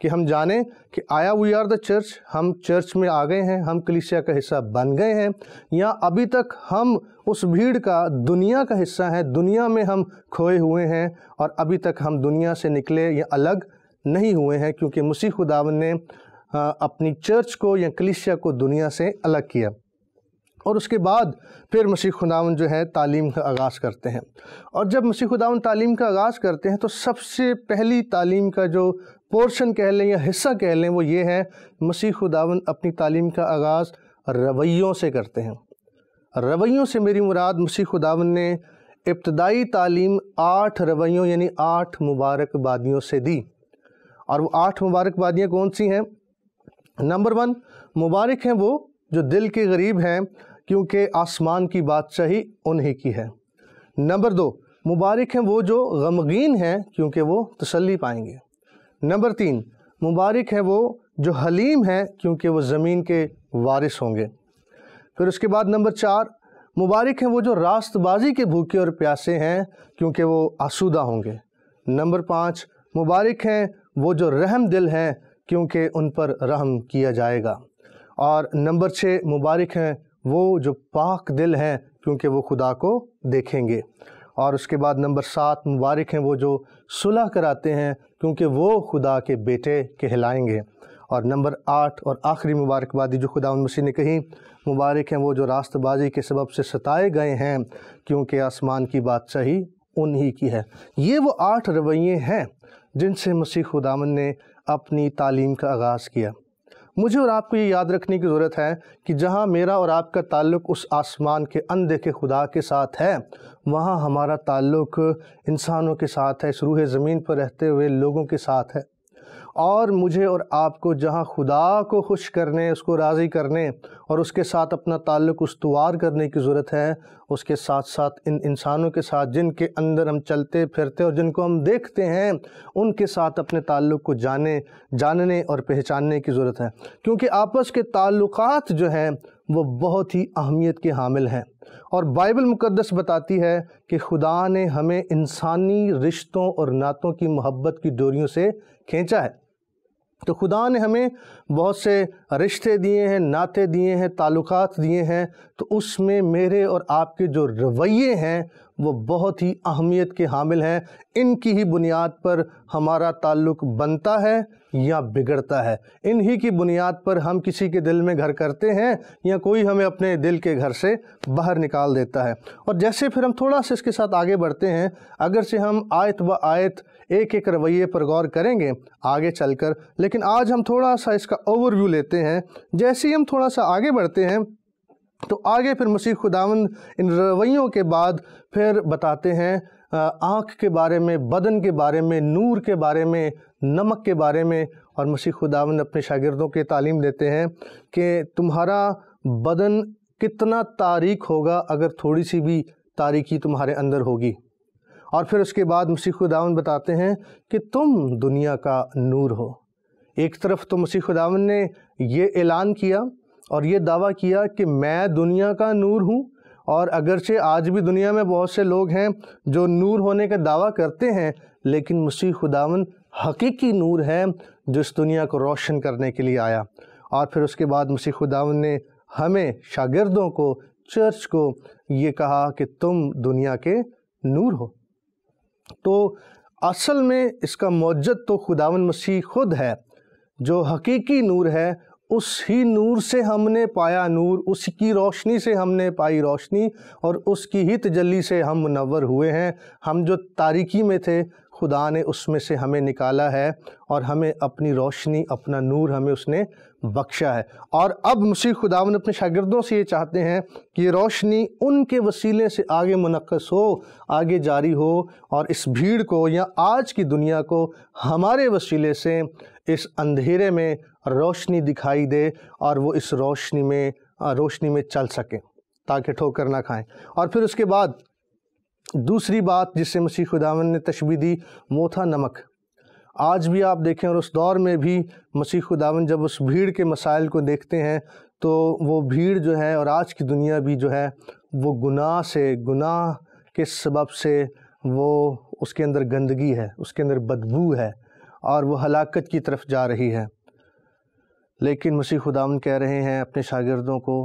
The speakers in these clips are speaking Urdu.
کہ ہم جانیں کہ آیا وی آر دا چرچ، ہم چرچ میں آ گئے ہیں، ہم کلیسیا کا حصہ بن گئے ہیں، یا ابھی تک ہم اس بھیڑ کا دنیا کا حصہ ہیں، دنیا میں ہم کھوئے ہوئے ہیں اور ابھی تک ہم دنیا سے نکلے یا الگ نہیں ہوئے ہیں، کیونکہ مسیح خداوند نے اپنی چرچ کو یا کلیسیا کو دنیا سے الگ کیا۔ اور اس کے بعد پھر مسیح خداوند جو ہے تعلیم کا آغاز کرتے ہیں، اور جب مسیح خداوند تعلیم کا آغاز کرتے ہیں تو سب سے پہلی تعلیم کا جو پورشن کہہ لیں یا حصہ کہہ لیں وہ یہ ہے، مسیح خداوند اپنی تعلیم کا آغاز رویوں سے کرتے ہیں۔ رویوں سے میری مراد مسیح خداوند نے ابتدائی تعلیم 8 رویوں یعنی 8 مبارک بادیوں سے دی، اور وہ 8 مبارک بادیاں کون سی ہیں؟ نمبر 1، مبارک ہیں وہ جو دل کے غریب ہیں، کیونکہ آسمان کی بادشاہی انہی کی ہے۔ نمبر 2، مبارک ہیں وہ جو غمگین ہیں، کیونکہ وہ تسلی پائیں گے۔ نمبر 3، مبارک ہیں وہ جو حلیم ہیں، کیونکہ وہ زمین کے وارث ہوں گے۔ پھر اس کے بعد نمبر 4، مبارک ہیں وہ جو راست بازی کے بھوکے اور پیاسے ہیں، کیونکہ وہ آسودہ ہوں گے۔ نمبر 5، مبارک ہیں وہ جو رحم دل ہیں، کیونکہ ان پر رحم کیا جائے گا۔ اور نمبر 6، مبارک ہیں وہ جو پاک دل ہیں، کیونکہ وہ خدا کو دیکھیں گے۔ اور اس کے بعد نمبر 7، مبارک ہیں وہ جو صلح کراتے ہیں، کیونکہ وہ خدا کے بیٹے کہلائیں گے۔ اور نمبر 8 اور آخری مبارک بادی جو خداوند مسیح نے کہی، مبارک ہیں وہ جو راست بازی کے سبب سے ستائے گئے ہیں، کیونکہ آسمان کی بادشاہی انہی کی ہے۔ یہ وہ 8 رویے ہیں جن سے مسیح خداوند نے اپنی تعلیم کا آغاز کیا۔ مجھے اور آپ کو یہ یاد رکھنے کی ضرورت ہے کہ جہاں میرا اور آپ کا تعلق اس آسمان کے اندیکھے خدا کے ساتھ ہے، وہاں ہمارا تعلق انسانوں کے ساتھ ہے، اس روح زمین پر رہتے ہوئے لوگوں کے ساتھ ہے۔ اور مجھے اور آپ کو جہاں خدا کو خوش کرنے، اس کو راضی کرنے اور اس کے ساتھ اپنا تعلق استوار کرنے کی ضرورت ہے، اس کے ساتھ ساتھ ان انسانوں کے ساتھ جن کے اندر ہم چلتے پھرتے اور جن کو ہم دیکھتے ہیں، ان کے ساتھ اپنے تعلق کو جاننے اور پہچاننے کی ضرورت ہے، کیونکہ آپس کے تعلقات جو ہیں وہ بہت ہی اہمیت کے حامل ہیں۔ اور بائبل مقدس بتاتی ہے کہ خدا نے ہمیں انسانی رشتوں اور نعتوں کی محبت کی ڈوریوں سے کھینچا ہے۔ تو خدا نے ہمیں بہت سے رشتے دیے ہیں، نعتے دیے ہیں، تعلقات دیے ہیں، تو اس میں میرے اور آپ کے جو رویے ہیں وہ بہت ہی اہمیت کے حامل ہیں۔ ان کی ہی بنیاد پر ہمارا تعلق بنتا ہے یا بگڑتا ہے، انہی کی بنیاد پر ہم کسی کے دل میں گھر کرتے ہیں یا کوئی ہمیں اپنے دل کے گھر سے باہر نکال دیتا ہے۔ اور جیسے پھر ہم تھوڑا سا اس کے ساتھ آگے بڑھتے ہیں، اگرچہ ہم آیت با آیت ایک ایک رویے پر غور کریں گے آگے چل کر، لیکن آج ہم تھوڑا سا اس کا اوور ویو لیتے ہیں۔ جیسے ہی ہم تھوڑا سا آگے بڑھتے ہیں تو آگے پھر مسیح خداوند ان رویوں کے بعد پھر بتاتے ہیں آنکھ کے بارے میں، بدن کے بارے میں، نور کے بارے میں، نمک کے بارے میں۔ اور مسیح خداوند اپنے شاگردوں کے تعلیم دیتے ہیں کہ تمہارا بدن کتنا تاریک ہوگا اگر تھوڑی سی بھی تاریکی تمہارے اندر ہوگی۔ اور پھر اس کے بعد مسیح خداوند بتاتے ہیں کہ تم دنیا کا نور ہو۔ ایک طرف تو مسیح خداوند نے یہ اعلان کیا اور یہ دعویٰ کیا کہ میں دنیا کا نور ہوں، اور اگرچہ آج بھی دنیا میں بہت سے لوگ ہیں جو نور ہونے کا دعویٰ کرتے ہیں، لیکن مسیح خداوند حقیقی نور ہے جو اس دنیا کو روشن کرنے کے لیے آیا۔ اور پھر اس کے بعد مسیح خداوند نے ہمیں شاگردوں کو، چرچ کو یہ کہا کہ تم دنیا کے نور ہو۔ تو اصل میں اس کا موجد تو خداوند مسیح خود ہے جو حقیقی نور ہے۔ اس ہی نور سے ہم نے پایا نور، اس کی روشنی سے ہم نے پائی روشنی، اور اس کی ہی تجلی سے ہم منور ہوئے ہیں۔ ہم جو تاریکی میں تھے، خدا نے اس میں سے ہمیں نکالا ہے اور ہمیں اپنی روشنی، اپنا نور ہمیں اس نے بخشا ہے۔ اور اب مسیح خداوند اپنے شاگردوں سے یہ چاہتے ہیں کہ یہ روشنی ان کے وسیلے سے آگے منعکس ہو، آگے جاری ہو، اور اس بھیڑ کو یا آج کی دنیا کو ہمارے وسیلے سے اس اندھیرے میں روشنی دکھائی دے، اور وہ اس روشنی میں چل سکیں تاکہ ٹھوکر نہ کھائیں۔ اور پھر اس کے بعد دوسری بات جس سے مسیح خداوند نے تشبیہ دی وہ تھا نمک۔ آج بھی آپ دیکھیں اور اس دور میں بھی مسیح خداوند جب اس بھیڑ کے مسائل کو دیکھتے ہیں تو وہ بھیڑ جو ہے اور آج کی دنیا بھی جو ہے وہ گناہ کے سبب سے وہ اس کے اندر گندگی ہے، اس کے اندر بدبو ہے، اور وہ ہلاکت کی طرف جا رہی ہے۔ لیکن مسیح خداوند کہہ رہے ہیں اپنے شاگردوں کو،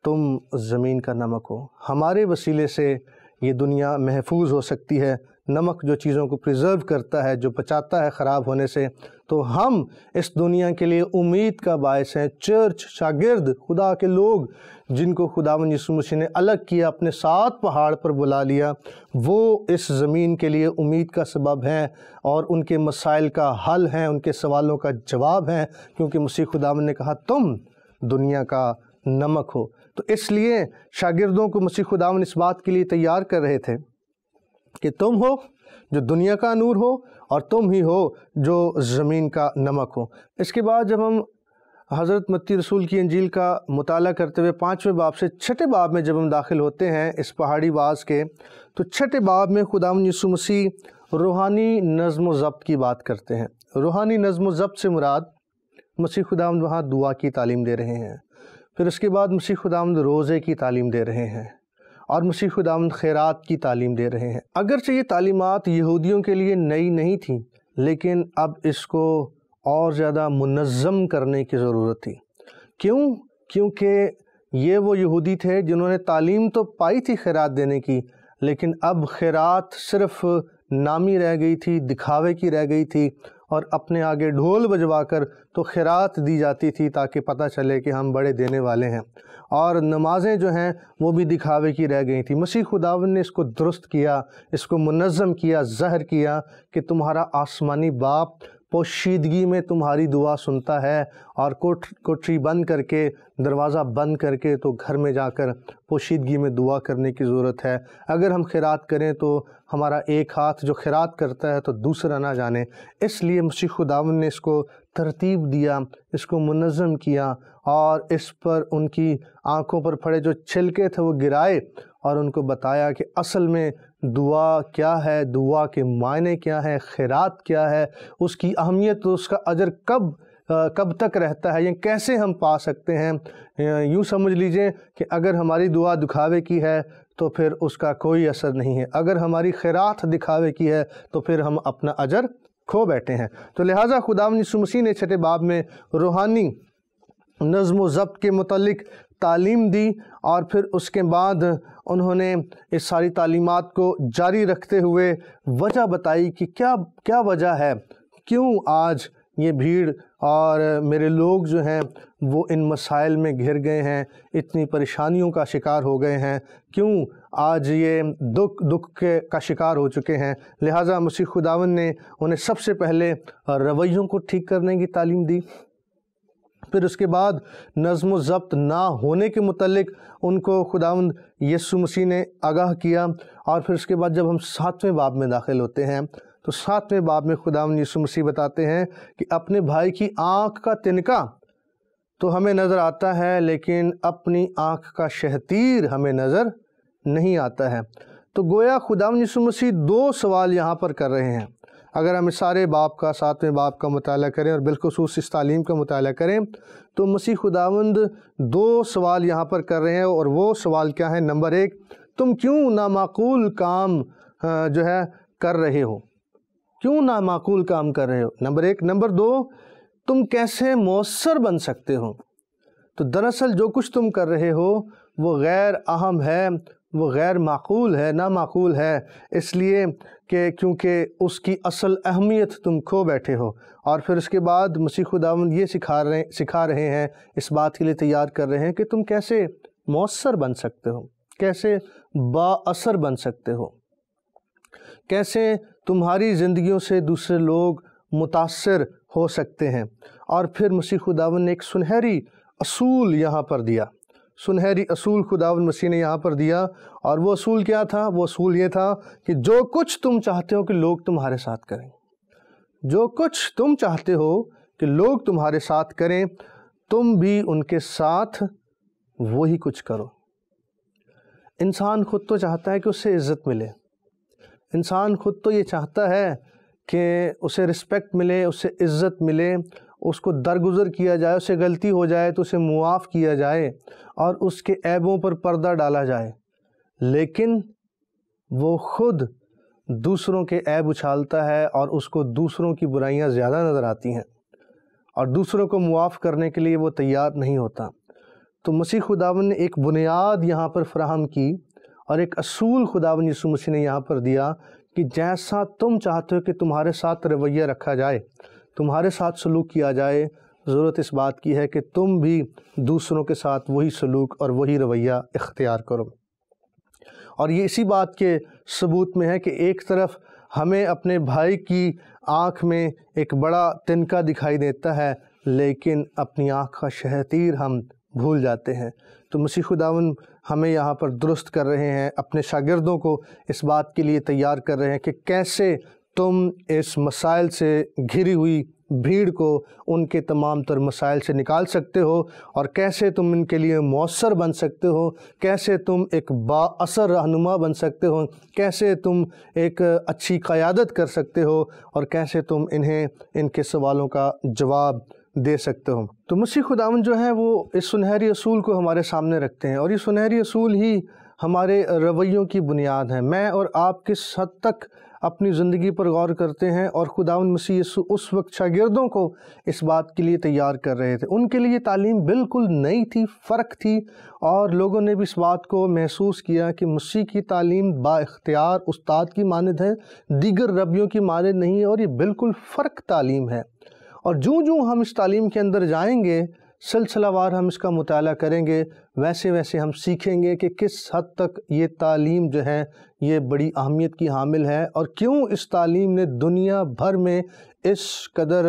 تم زمین کا نمک ہو، ہمارے وسیلے سے یہ دنیا محفوظ ہو سکتی ہے۔ نمک جو چیزوں کو پریزرو کرتا ہے، جو بچاتا ہے خراب ہونے سے، تو ہم اس دنیا کے لیے امید کا باعث ہیں۔ چرچ، شاگرد، خدا کے لوگ جن کو خداوند یسوع مسیح نے الگ کیا، اپنے ساتھ پہاڑ پر بلا لیا، وہ اس زمین کے لیے امید کا سبب ہیں اور ان کے مسائل کا حل ہیں، ان کے سوالوں کا جواب ہیں، کیونکہ مسیح خداوند نے کہا تم دنیا کا نمک ہو۔ تو اس لیے شاگردوں کو مسیح خداوند اس بات کے لیے تیار کر رہے تھے کہ تم ہو جو دنیا کا نور ہو، اور تم ہی ہو جو زمین کا نمک ہو۔ اس کے بعد جب ہم حضرت متی رسول کی انجیل کا مطالعہ کرتے ہوئے 5ویں باب سے 6 باب میں جب ہم داخل ہوتے ہیں اس پہاڑی واز کے، تو 6 باب میں خداوند یسوع مسیح روحانی نظم و ضبط کی بات کرتے ہیں۔ روحانی نظم و ضبط سے مراد مسیح خداوند وہاں دعا کی تعلیم دے رہے ہیں، پھر اس کے بعد مسیح خداوند روزے کی تعلیم دے رہے ہیں، اور مسیح خداوند خیرات کی تعلیم دے رہے ہیں۔ اگرچہ یہ تعلیمات یہودیوں کے لیے نئی نہیں تھیں، لیکن اب اس کو اور زیادہ منظم کرنے کی ضرورت تھی۔ کیونکہ یہ وہ یہودی تھے جنہوں نے تعلیم تو پائی تھی خیرات دینے کی، لیکن اب خیرات صرف نامی رہ گئی تھی، دکھاوے کی رہ گئی تھی، اور اپنے آگے ڈھول بجوا کر تو خیرات دی جاتی تھی تاکہ پتہ چلے کہ ہم بڑے دینے والے ہیں، اور نمازیں جو ہیں وہ بھی دکھاوے کی رہ گئی تھیں۔ مسیح خداوند نے اس کو درست کیا، اس کو منظم کیا، ظاہر کیا کہ تمہارا آسمانی باپ پوشیدگی میں تمہاری دعا سنتا ہے، اور کوٹری بند کر کے، دروازہ بند کر کے تو گھر میں جا کر پوشیدگی میں دعا کرنے کی ضرورت ہے۔ اگر ہم خیرات کریں تو ہمارا ایک ہاتھ جو خیرات کرتا ہے تو دوسرا نہ جانے۔ اس لیے مسیح خداوند نے اس کو ترتیب دیا، اس کو منظم کیا، اور اس پر ان کی آنکھوں پر پڑے جو چھلکے تھے وہ گرائے، اور ان کو بتایا کہ اصل میں دعا کیا ہے، دعا کے معنی کیا ہے، خیرات کیا ہے، اس کی اہمیت، اس کا اجر کب تک رہتا ہے، یا کیسے ہم پا سکتے ہیں۔ یوں سمجھ لیجئے کہ اگر ہماری دعا دکھاوے کی ہے تو پھر اس کا کوئی اثر نہیں ہے، اگر ہماری خیرات دکھاوے کی ہے تو پھر ہم اپنا اجر کھو بیٹھے ہیں۔ تو لہٰذا خداوند یسوع مسیح نے 6 باب میں روحانی نظم و ضبط کے متعلق تعلیم دی، اور پھر اس کے بعد انہوں نے اس ساری تعلیمات کو جاری رکھتے ہوئے وجہ بتائی کہ کیا وجہ ہے، کیوں آج یہ بھیڑ اور میرے لوگ جو ہیں وہ ان مسائل میں گھر گئے ہیں، اتنی پریشانیوں کا شکار ہو گئے ہیں، کیوں آج یہ دکھ کا شکار ہو چکے ہیں۔ لہٰذا مسیح خداوند نے انہیں سب سے پہلے رویوں کو ٹھیک کرنے کی تعلیم دی، پھر اس کے بعد نظم و ضبط نہ ہونے کے متعلق ان کو خداوند یسوع مسیح نے آگاہ کیا، اور پھر اس کے بعد جب ہم 7ویں باب میں داخل ہوتے ہیں تو 7ویں باب میں خداوند یسوع مسیح بتاتے ہیں کہ اپنے بھائی کی آنکھ کا تنکا تو ہمیں نظر آتا ہے، لیکن اپنی آنکھ کا شہتیر ہمیں نظر نہیں آتا ہے۔ تو گویا خداوند یسوع مسیح 2 سوال یہاں پر کر رہے ہیں۔ اگر ہم اس سارے باب کا 7ویں باب کا مطالعہ کریں اور بالخصوص اس تعلیم کا مطالعہ کریں تو مسیح خداوند 2 سوال یہاں پر کر رہے ہیں، اور وہ سوال کیا ہے؟ نمبر 1، تم کیوں نامعقول کام جو ہے کر رہے ہو؟ کیوں نامعقول کام کر رہے ہو؟ نمبر 1۔ نمبر 2، تم کیسے مؤثر بن سکتے ہو؟ تو دراصل جو کچھ تم کر رہے ہو وہ غیر اہم ہے، وہ غیر معقول ہے، نامعقول ہے، اس لیے کہ کیونکہ اس کی اصل اہمیت تم کھو بیٹھے ہو۔ اور پھر اس کے بعد مسیح خداوند یہ سکھا رہے ہیں، اس بات کے لیے تیار کر رہے ہیں کہ تم کیسے مؤثر بن سکتے ہو، کیسے با اثر بن سکتے ہو، کیسے تمہاری زندگیوں سے دوسرے لوگ متاثر ہو سکتے ہیں۔ اور پھر مسیح خداوند نے ایک سنہری اصول یہاں پر دیا، سنہری اصول خداوند مسیح نے یہاں پر دیا، اور وہ اصول کیا تھا؟ وہ اصول یہ تھا کہ جو کچھ تم چاہتے ہو کہ لوگ تمہارے ساتھ کریں، جو کچھ تم چاہتے ہو کہ لوگ تمہارے ساتھ کریں، تم بھی ان کے ساتھ وہی کچھ کرو۔ انسان خود تو چاہتا ہے کہ اسے عزت ملے، انسان خود تو یہ چاہتا ہے کہ اسے رسپیکٹ ملے، اسے عزت ملے، اس کو درگزر کیا جائے، اسے غلطی ہو جائے تو اسے معاف کیا جائے اور اس کے عیبوں پر پردہ ڈالا جائے، لیکن وہ خود دوسروں کے عیب اچھالتا ہے اور اس کو دوسروں کی برائیاں زیادہ نظر آتی ہیں اور دوسروں کو معاف کرنے کے لیے وہ تیار نہیں ہوتا۔ تو مسیح خداوند نے ایک بنیاد یہاں پر فراہم کی اور ایک اصول خداوند یسوع مسیح نے یہاں پر دیا کہ جیسا تم چاہتے ہو کہ تمہارے ساتھ رویہ رکھا جائے، تمہارے ساتھ سلوک کیا جائے، ضرورت اس بات کی ہے کہ تم بھی دوسروں کے ساتھ وہی سلوک اور وہی رویہ اختیار کرو۔ اور یہ اسی بات کے ثبوت میں ہے کہ ایک طرف ہمیں اپنے بھائی کی آنکھ میں ایک بڑا تنکا دکھائی دیتا ہے، لیکن اپنی آنکھ کا شہتیر ہم بھول جاتے ہیں۔ تو مسیح خداوند ہمیں یہاں پر درست کر رہے ہیں، اپنے شاگردوں کو اس بات کے لیے تیار کر رہے ہیں کہ کیسے تم اس مسائل سے گھری ہوئی بھیڑ کو ان کے تمام تر مسائل سے نکال سکتے ہو، اور کیسے تم ان کے لیے مؤثر بن سکتے ہو، کیسے تم ایک با اثر رہنما بن سکتے ہو، کیسے تم ایک اچھی قیادت کر سکتے ہو، اور کیسے تم انہیں ان کے سوالوں کا جواب دے سکتے ہو۔ تو مسیح خداوند جو ہے وہ اس سنہری اصول کو ہمارے سامنے رکھتے ہیں، اور یہ سنہری اصول ہی ہمارے رویوں کی بنیاد ہیں۔ میں اور آپ کس حد تک اپنی زندگی پر غور کرتے ہیں، اور خداوند مسیح یسوع اس وقت شاگردوں کو اس بات کے لیے تیار کر رہے تھے۔ ان کے لیے تعلیم بالکل نئی تھی، فرق تھی، اور لوگوں نے بھی اس بات کو محسوس کیا کہ مسیح کی تعلیم با اختیار استاد کی مانند ہے، دیگر ربیوں کی مانند نہیں ہے، اور یہ بالکل فرق تعلیم ہے۔ اور جوں ہم اس تعلیم کے اندر جائیں گے، سلسلہ وار ہم اس کا مطالعہ کریں گے، ویسے ویسے ہم سیکھیں گے کہ کس حد تک یہ تعلیم جو ہے یہ بڑی اہمیت کی حامل ہے، اور کیوں اس تعلیم نے دنیا بھر میں اس قدر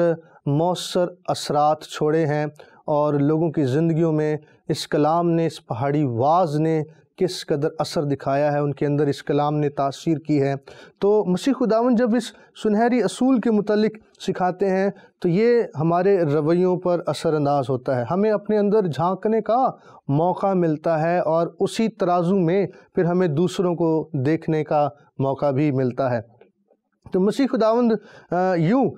مؤثر اثرات چھوڑے ہیں، اور لوگوں کی زندگیوں میں اس کلام نے، اس پہاڑی واز نے کس قدر اثر دکھایا ہے، ان کے اندر اس کلام نے تاثیر کی ہے۔ تو مسیح خداوند جب اس سنہری اصول کے متعلق سکھاتے ہیں تو یہ ہمارے رویوں پر اثر انداز ہوتا ہے، ہمیں اپنے اندر جھانکنے کا موقع ملتا ہے، اور اسی ترازو میں پھر ہمیں دوسروں کو دیکھنے کا موقع بھی ملتا ہے۔ تو مسیح خداوند یوں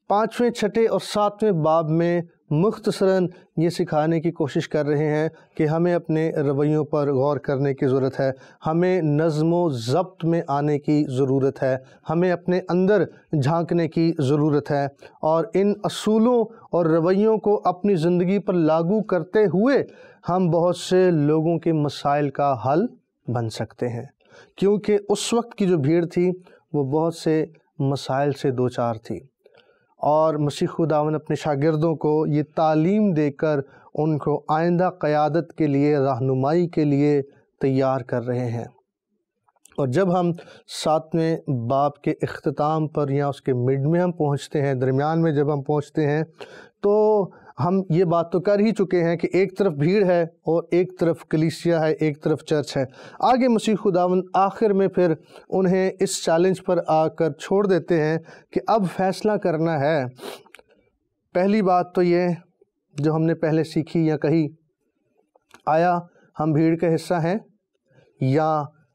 5ویں، 6 اور 7ویں باب میں مختصراً یہ سکھانے کی کوشش کر رہے ہیں کہ ہمیں اپنے رویوں پر غور کرنے کی ضرورت ہے، ہمیں نظم و ضبط میں آنے کی ضرورت ہے، ہمیں اپنے اندر جھانکنے کی ضرورت ہے، اور ان اصولوں اور رویوں کو اپنی زندگی پر لاگو کرتے ہوئے ہم بہت سے لوگوں کے مسائل کا حل بن سکتے ہیں، کیونکہ اس وقت کی جو بھیڑ تھی وہ بہت سے مسائل سے دوچار تھی، اور مسیح خداوند اپنے شاگردوں کو یہ تعلیم دے کر ان کو آئندہ قیادت کے لیے، رہنمائی کے لیے تیار کر رہے ہیں۔ اور جب ہم 7ویں باب کے اختتام پر یا اس کے مڈ میں ہم پہنچتے ہیں، درمیان میں جب ہم پہنچتے ہیں، تو ہم یہ بات تو کر ہی چکے ہیں کہ ایک طرف بھیڑ ہے اور ایک طرف کلیسیا ہے، ایک طرف چرچ ہے۔ آگے مسیح خداوند آخر میں پھر انہیں اس چیلنج پر آ کر چھوڑ دیتے ہیں کہ اب فیصلہ کرنا ہے۔ پہلی بات تو یہ جو ہم نے پہلے سیکھی یا کہی، آیا ہم بھیڑ کا حصہ ہیں یا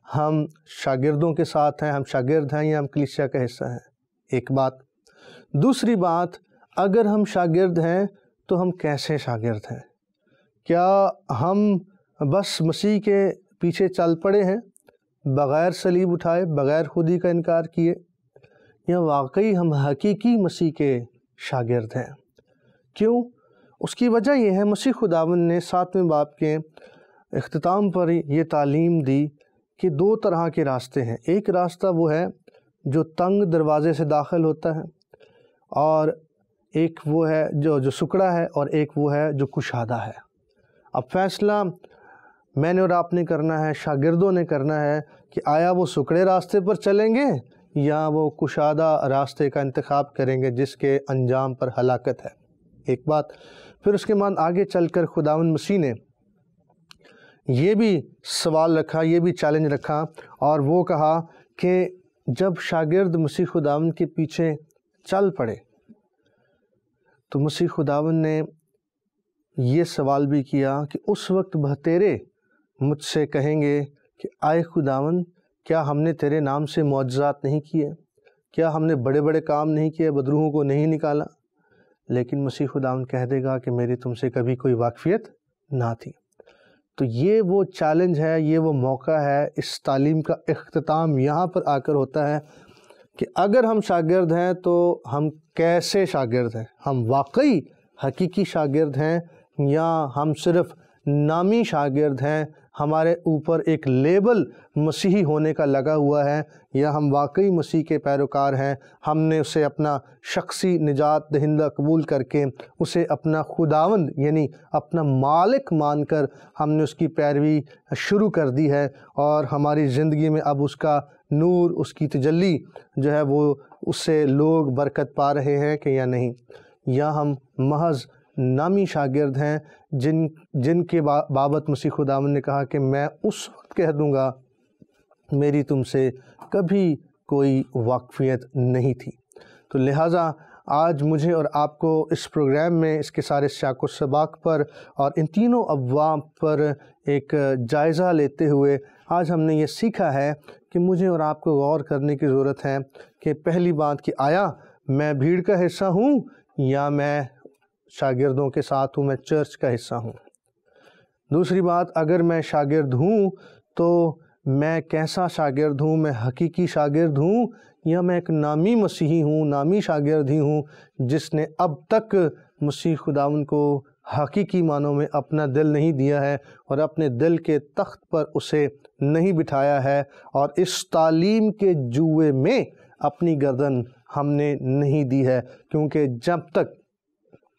ہم شاگردوں کے ساتھ ہیں، ہم شاگرد ہیں یا ہم کلیسیا کا حصہ ہیں؟ ایک بات۔ دوسری بات، اگر ہم شاگرد ہیں تو ہم کیسے شاگرد ہیں؟ کیا ہم بس مسیح کے پیچھے چل پڑے ہیں بغیر صلیب اٹھائے، بغیر خودی کا انکار کیے، یا واقعی ہم حقیقی مسیح کے شاگرد ہیں؟ کیوں؟ اس کی وجہ یہ ہے، مسیح خداوند نے 7ویں باب کے اختتام پر یہ تعلیم دی کہ 2 طرح کے راستے ہیں۔ ایک راستہ وہ ہے جو تنگ دروازے سے داخل ہوتا ہے، اور ایک وہ ہے جو سکڑا ہے، اور ایک وہ ہے جو کشادہ ہے۔ اب فیصلہ میں نے اور آپ نے کرنا ہے، شاگردوں نے کرنا ہے کہ آیا وہ سکڑے راستے پر چلیں گے یا وہ کشادہ راستے کا انتخاب کریں گے جس کے انجام پر ہلاکت ہے۔ ایک بات۔ پھر اس کے بعد آگے چل کر خداوند مسیح نے یہ بھی سوال رکھا، یہ بھی چیلنج رکھا، اور وہ کہا کہ جب شاگرد مسیح خداوند کے پیچھے چل پڑے تو مسیح خداوند نے یہ سوال بھی کیا کہ اس وقت بہتیرے مجھ سے کہیں گے کہ آئے خداوند، کیا ہم نے تیرے نام سے معجزات نہیں کیے؟ کیا ہم نے بڑے بڑے کام نہیں کیے، بدروحوں کو نہیں نکالا؟ لیکن مسیح خداوند کہہ دے گا کہ میری تم سے کبھی کوئی واقفیت نہ تھی۔ تو یہ وہ چیلنج ہے، یہ وہ موقع ہے، اس تعلیم کا اختتام یہاں پر آ کر ہوتا ہے کہ اگر ہم شاگرد ہیں تو ہم کیسے شاگرد ہیں؟ ہم واقعی حقیقی شاگرد ہیں یا ہم صرف نامی شاگرد ہیں؟ ہمارے اوپر ایک لیبل مسیحی ہونے کا لگا ہوا ہے یا ہم واقعی مسیح کے پیروکار ہیں؟ ہم نے اسے اپنا شخصی نجات دہندہ قبول کر کے اسے اپنا خداوند یعنی اپنا مالک مان کر ہم نے اس کی پیروی شروع کر دی ہے، اور ہماری زندگی میں اب اس کا نور، اس کی تجلی جو ہے وہ اس سے لوگ برکت پا رہے ہیں کہ یا نہیں؟ یا ہم محض نامی شاگرد ہیں جن کے بابت مسیح خداوند نے کہا کہ میں اس وقت کہہ دوں گا میری تم سے کبھی کوئی واقفیت نہیں تھی۔ تو لہٰذا آج مجھے اور آپ کو اس پروگرام میں اس کے سارے سیاق و سباق پر اور ان تینوں ابواب پر ایک جائزہ لیتے ہوئے آج ہم نے یہ سیکھا ہے کہ مجھے اور آپ کو غور کرنے کی ضرورت ہے کہ پہلی بات کہ آیا میں بھیڑ کا حصہ ہوں یا میں شاگردوں کے ساتھ ہوں، میں چرچ کا حصہ ہوں؟ دوسری بات، اگر میں شاگرد ہوں تو میں کیسا شاگرد ہوں؟ میں حقیقی شاگرد ہوں یا میں ایک نامی مسیحی ہوں، نامی شاگرد ہی ہوں جس نے اب تک مسیح خداوند کو حقیقی معنوں میں اپنا دل نہیں دیا ہے اور اپنے دل کے تخت پر اسے نہیں بٹھایا ہے، اور اس تعلیم کے جوئے میں اپنی گردن ہم نے نہیں دی ہے؟ کیونکہ جب تک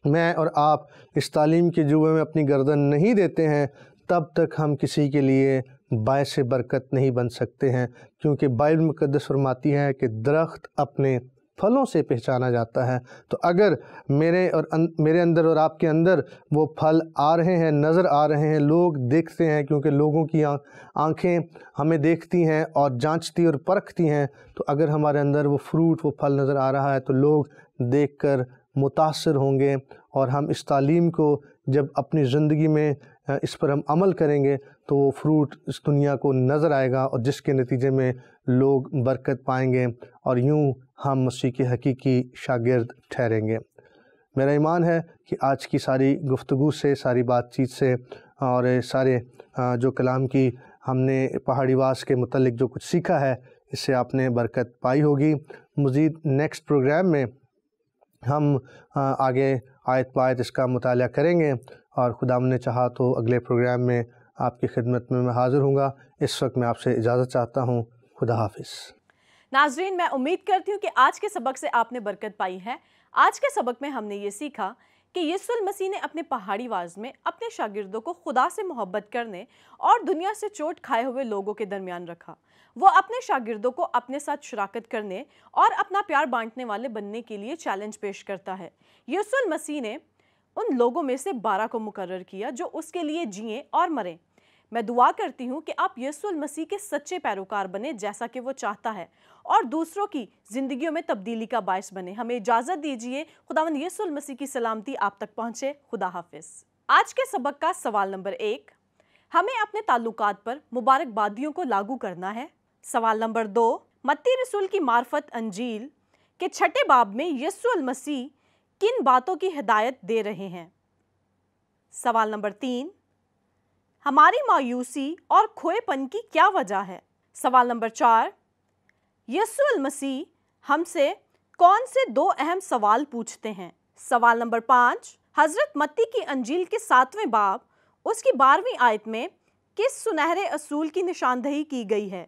میں اور آپ اس تعلیم کے جوئے میں اپنی گردن نہیں دیتے ہیں تب تک ہم کسی کے لیے باعث برکت نہیں بن سکتے ہیں، کیونکہ بائبل مقدس فرماتی ہے کہ درخت اپنے پھلوں سے پہچانا جاتا ہے۔ تو اگر میرے اندر اور آپ کے اندر وہ پھل آ رہے ہیں، نظر آ رہے ہیں، لوگ دیکھتے ہیں، کیونکہ لوگوں کی آنکھیں ہمیں دیکھتی ہیں اور جانچتی اور پرکھتی ہیں، تو اگر ہمارے اندر وہ فروٹ، وہ پھل نظر آ رہا ہے تو لوگ دیکھ کر متاثر ہوں گے، اور ہم اس تعلیم کو جب اپنی زندگی میں اس پر ہم عمل کریں گے تو وہ فروٹ اس دنیا کو نظر آئے گا، اور جس کے نتیجے میں لوگ برکت پائیں گے، اور یوں ہم مسیح کے حقیقی شاگرد ٹھہریں گے۔ میرا ایمان ہے کہ آج کی ساری گفتگو سے، ساری بات چیت سے اور سارے جو کلام کی ہم نے پہاڑی واس کے متعلق جو کچھ سیکھا ہے اس سے آپ نے برکت پائی ہوگی۔ مزید نیکسٹ پروگرام میں ہم آگے آیت بآیت اس کا مطالعہ کریں گے، اور خدا نے چاہا تو اگلے پروگرام میں آپ کی خدمت میں حاضر ہوں گا۔ اس وقت میں آپ سے اجازت چاہتا ہوں۔ خدا حافظ۔ ناظرین، میں امید کرتی ہوں کہ آج کے سبق سے آپ نے برکت پائی ہے۔ آج کے سبق میں ہم نے یہ سیکھا کہ یسوع المسیح نے اپنے پہاڑی واز میں اپنے شاگردوں کو خدا سے محبت کرنے اور دنیا سے چوٹ کھائے ہوئے لوگوں کے درمیان رکھا۔ وہ اپنے شاگردوں کو اپنے ساتھ شراکت کرنے اور اپنا پیار بانٹنے والے بننے کے لیے چیلنج پیش کرتا ہے۔ یسوع المسیح نے ان لوگوں میں سے 12 کو مقرر کیا جو اس کے لیے جئیں اور مریں۔ میں دعا کرتی ہوں کہ آپ یسوع المسیح کے سچے پیروکار بنیں جیسا کہ وہ چاہتا ہے، اور دوسروں کی زندگیوں میں تبدیلی کا باعث بنے۔ ہمیں اجازت دیجیے، خداوند یسوع المسیح کی سلامتی آپ تک پہنچے۔ خدا حافظ۔ آج کے سبق کا سوال نمبر 1، ہمیں اپنے تعلقات پر مبارکبادیوں کو لاگو کرنا ہے۔ سوال نمبر 2، متی رسول کی معرفت انجیل کے 6 باب میں یسوع المسیح کن باتوں کی ہدایت دے رہے ہیں؟ سوال نمبر 3، ہماری مایوسی اور کھوئے پن کی کیا وجہ ہے؟ سوال نمبر 4، یسوع المسیح ہم سے کون سے 2 اہم سوال پوچھتے ہیں؟ سوال نمبر 5، حضرت متی کی انجیل کے 7ویں باب اس کی 12ویں آیت میں کس سنہرے اصول کی نشاندہی کی گئی ہے؟